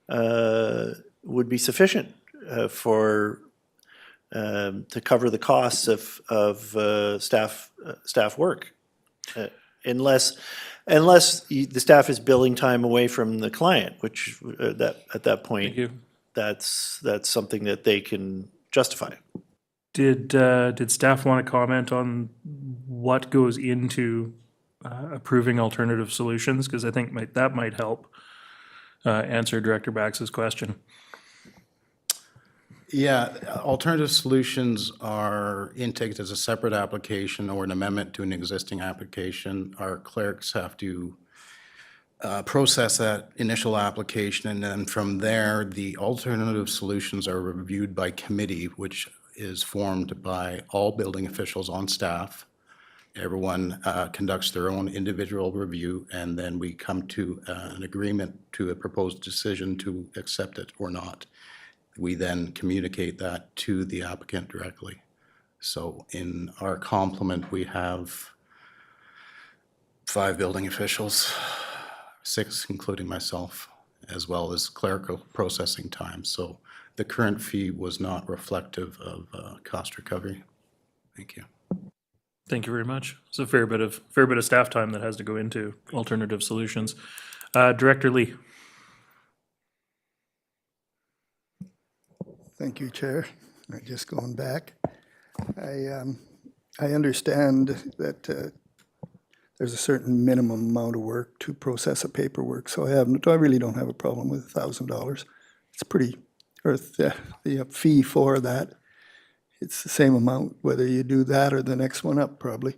would be sufficient for to cover the costs of staff work. Unless the staff is billing time away from the client, which at that point, Thank you. that's something that they can justify. Did staff want to comment on what goes into approving alternative solutions? Because I think that might help answer Director Bax's question. Yeah, alternative solutions are intaked as a separate application or an amendment to an existing application. Our clerks have to process that initial application, and then from there, the alternative solutions are reviewed by committee, which is formed by all building officials on staff. Everyone conducts their own individual review, and then we come to an agreement to a proposed decision to accept it or not. We then communicate that to the applicant directly. So in our complement, we have 5 building officials, 6 including myself, as well as clerical processing time. So the current fee was not reflective of cost recovery. Thank you. Thank you very much. It's a fair bit of staff time that has to go into alternative solutions. Director Lee. Thank you, Chair. Just going back, I understand that there's a certain minimum amount of work to process a paperwork, so I really don't have a problem with $1,000. It's pretty, or the fee for that, it's the same amount whether you do that or the next one up, probably.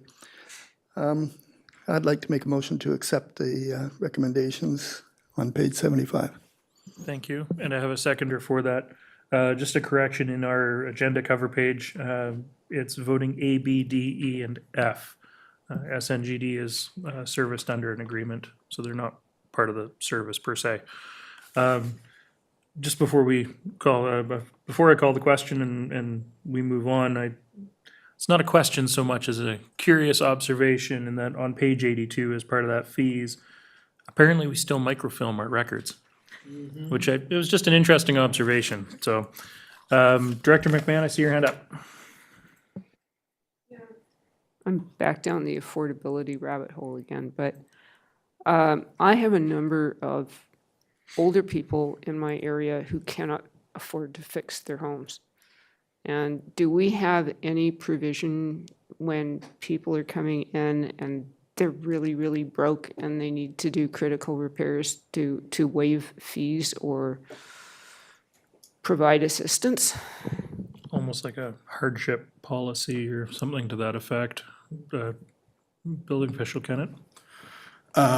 I'd like to make a motion to accept the recommendations on page 75. Thank you. And I have a seconder for that. Just a correction in our agenda cover page. It's voting A, B, D, E, and F. SNGD is serviced under an agreement, so they're not part of the service per se. Just before we call, before I call the question and we move on, it's not a question so much as a curious observation in that on page 82, as part of that fees, apparently we still microfilm our records. Which it was just an interesting observation. So, Director McMahon, I see your hand up. I'm back down the affordability rabbit hole again, but I have a number of older people in my area who cannot afford to fix their homes. And do we have any provision when people are coming in and they're really, really broke and they need to do critical repairs to waive fees or provide assistance? Almost like a hardship policy or something to that effect. Building official, can it?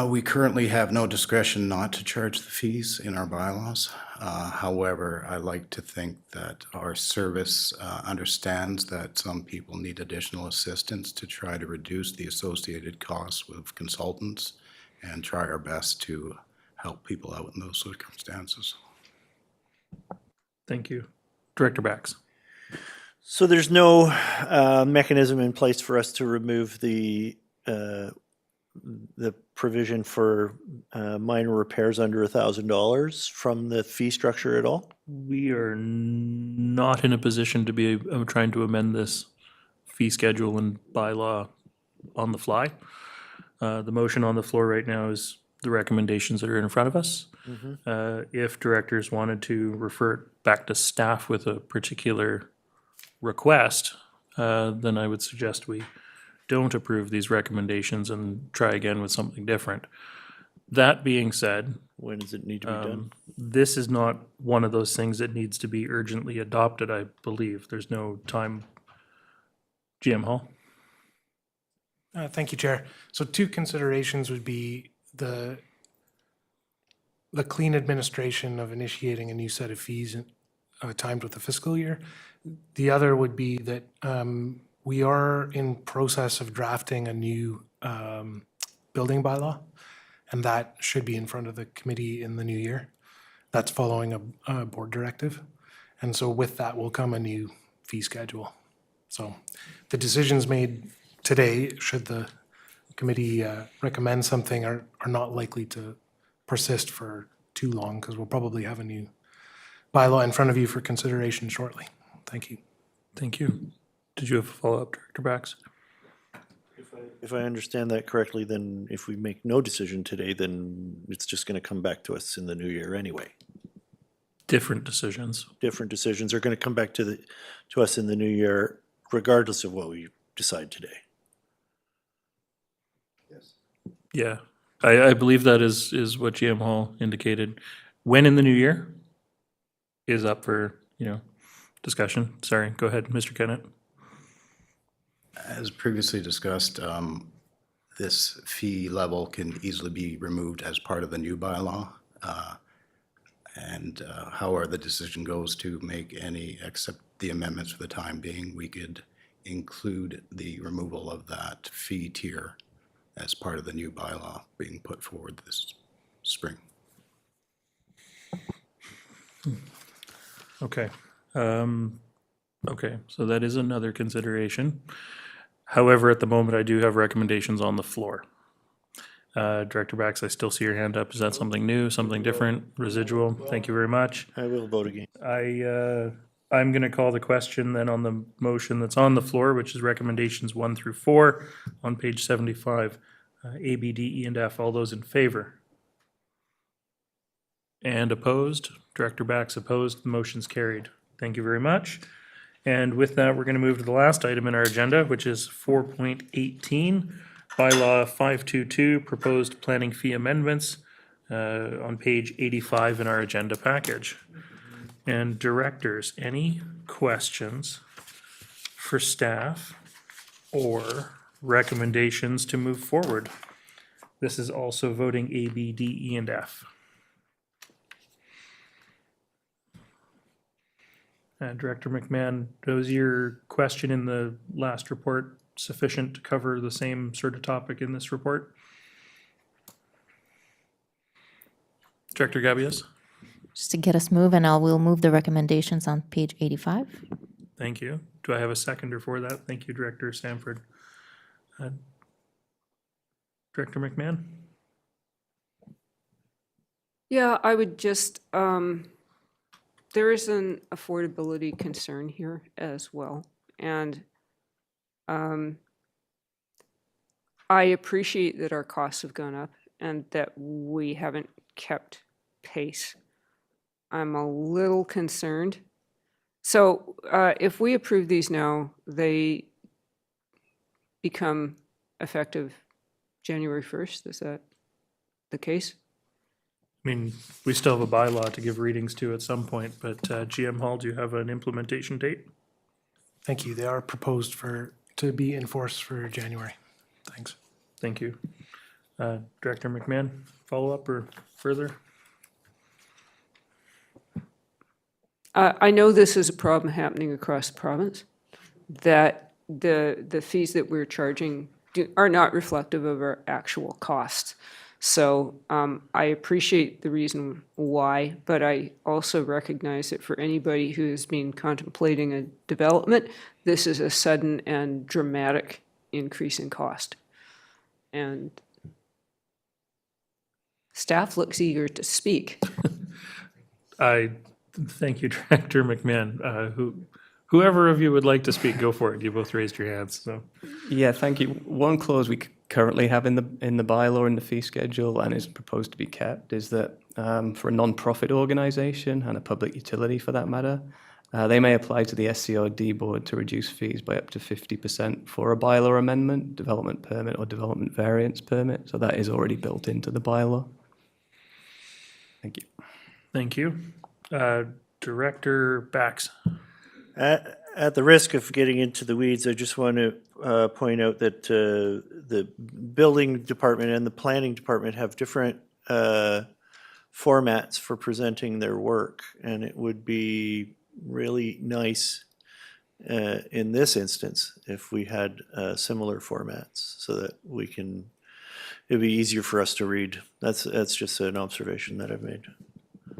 We currently have no discretion not to charge the fees in our bylaws. However, I like to think that our service understands that some people need additional assistance to try to reduce the associated costs with consultants and try our best to help people out in those circumstances. Thank you. Director Bax. So there's no mechanism in place for us to remove the provision for minor repairs under $1,000 from the fee structure at all? We are not in a position to be trying to amend this fee schedule and bylaw on the fly. The motion on the floor right now is the recommendations that are in front of us. If directors wanted to refer it back to staff with a particular request, then I would suggest we don't approve these recommendations and try again with something different. That being said, when does it need to be done? This is not one of those things that needs to be urgently adopted, I believe. There's no time. GM Hall? Thank you, Chair. So 2 considerations would be the clean administration of initiating a new set of fees timed with the fiscal year. The other would be that We are in process of drafting a new building bylaw, and that should be in front of the committee in the new year. That's following a board directive. And so with that will come a new fee schedule. So the decisions made today, should the committee recommend something, are not likely to persist for too long, because we'll probably have a new bylaw in front of you for consideration shortly. Thank you. Thank you. Did you have a follow-up, Director Bax? If I understand that correctly, then if we make no decision today, then it's just going to come back to us in the new year anyway. Different decisions. Different decisions are going to come back to us in the new year, regardless of what we decide today. Yeah, I believe that is what GM Hall indicated. When in the new year is up for, discussion. Sorry, go ahead, Mr. Kennett. As previously discussed, this fee level can easily be removed as part of the new bylaw. And however the decision goes to make any, except the amendments for the time being, we could include the removal of that fee tier as part of the new bylaw being put forward this spring. Okay. Okay, so that is another consideration. However, at the moment, I do have recommendations on the floor. Director Bax, I still see your hand up. Is that something new, something different, residual? Thank you very much. I will vote again. I'm going to call the question then on the motion that's on the floor, which is recommendations 1 through 4 on page 75. A, B, D, E, and F. All those in favor? And opposed? Director Bax opposed. The motion's carried. Thank you very much. And with that, we're going to move to the last item in our agenda, which is 4.18, Bylaw 522, Proposed Planning Fee Amendments, on page 85 in our agenda package. And directors, any questions for staff or recommendations to move forward? This is also voting A, B, D, E, and F. Director McMahon, was your question in the last report sufficient to cover the same sort of topic in this report? Director Gabias? Just to get us moving, we'll move the recommendations on page 85. Thank you. Do I have a seconder for that? Thank you, Director Sanford. Director McMahon? Yeah, I would just, there is an affordability concern here as well. And I appreciate that our costs have gone up and that we haven't kept pace. I'm a little concerned. So if we approve these now, they become effective January 1st. Is that the case? I mean, we still have a bylaw to give readings to at some point, but GM Hall, do you have an implementation date? Thank you. They are proposed to be enforced for January. Thanks. Thank you. Director McMahon, follow-up or further? I know this is a problem happening across the province, that the fees that we're charging are not reflective of our actual costs. So I appreciate the reason why, but I also recognize that for anybody who has been contemplating a development, this is a sudden and dramatic increase in cost. And staff looks eager to speak. I thank you, Director McMahon. Whoever of you would like to speak, go for it. You both raised your hands, so. Yeah, thank you. One clause we currently have in the bylaw in the fee schedule and is proposed to be kept is that for a non-profit organisation and a public utility for that matter, they may apply to the SCRD board to reduce fees by up to 50% for a bylaw amendment, development permit or development variance permit. So that is already built into the bylaw. Thank you. Thank you. Director Bax. At the risk of getting into the weeds, I just want to point out that the building department and the planning department have different formats for presenting their work, and it would be really nice in this instance if we had similar formats so that we can, it'd be easier for us to read. That's just an observation that I've made.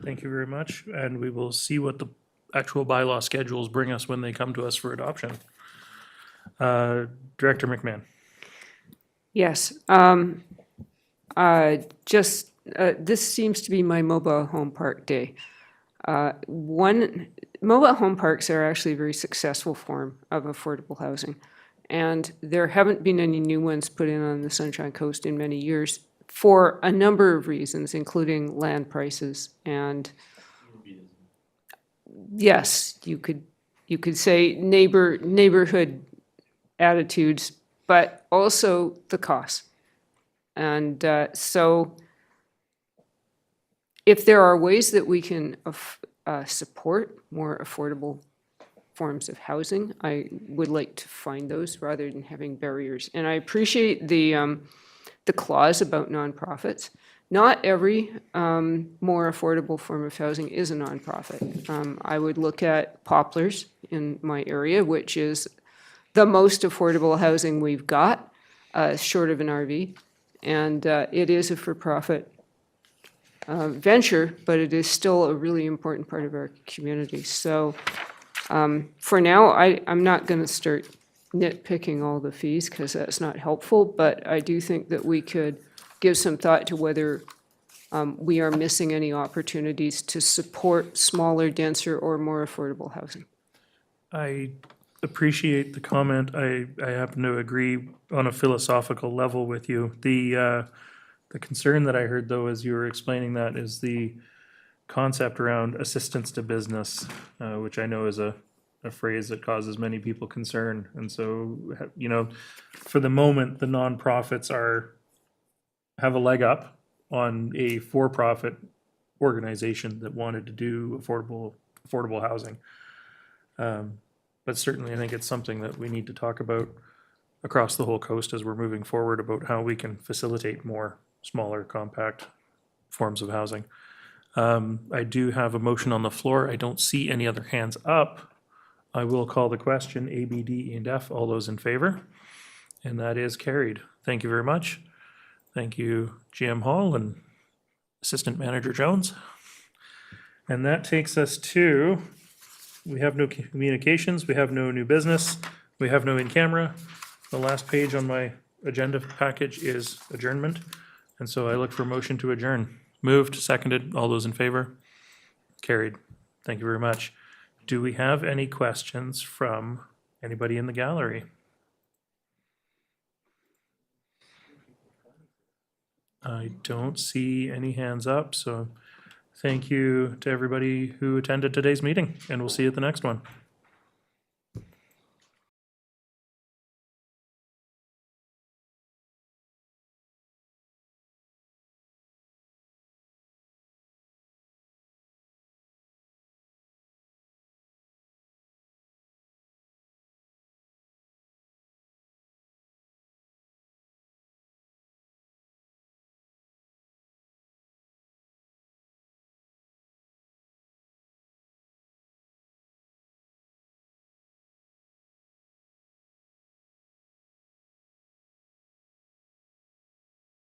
Thank you very much, and we will see what the actual bylaw schedules bring us when they come to us for adoption. Director McMahon. Yes, this seems to be my mobile home park day. Mobile home parks are actually a very successful form of affordable housing. And there haven't been any new ones put in on the Sunshine Coast in many years for a number of reasons, including land prices. And yes, you could say neighborhood attitudes, but also the cost. And so if there are ways that we can support more affordable forms of housing, I would like to find those rather than having barriers. And I appreciate the clause about nonprofits. Not every more affordable form of housing is a nonprofit. I would look at Poplars in my area, which is the most affordable housing we've got, short of an RV. And it is a for-profit venture, but it is still a really important part of our community. So for now, I'm not going to start nitpicking all the fees because that's not helpful, but I do think that we could give some thought to whether we are missing any opportunities to support smaller, denser, or more affordable housing. I appreciate the comment. I happen to agree on a philosophical level with you. The concern that I heard, though, as you were explaining that, is the concept around assistance to business, which I know is a phrase that causes many people concern. And so, you know, for the moment, the nonprofits have a leg up on a for-profit organization that wanted to do affordable housing. But certainly, I think it's something that we need to talk about across the whole coast as we're moving forward about how we can facilitate more smaller, compact forms of housing. I do have a motion on the floor. I don't see any other hands up. I will call the question, A, B, D, E, and F. All those in favor? And that is carried. Thank you very much. Thank you, GM Hall and Assistant Manager Jones. And that takes us to, we have no communications, we have no new business, we have no in-camera. The last page on my agenda package is adjournment. And so I look for a motion to adjourn. Moved, seconded, all those in favor? Carried. Thank you very much. Do we have any questions from anybody in the gallery? I don't see any hands up, so thank you to everybody who attended today's meeting, and we'll see you at the next one.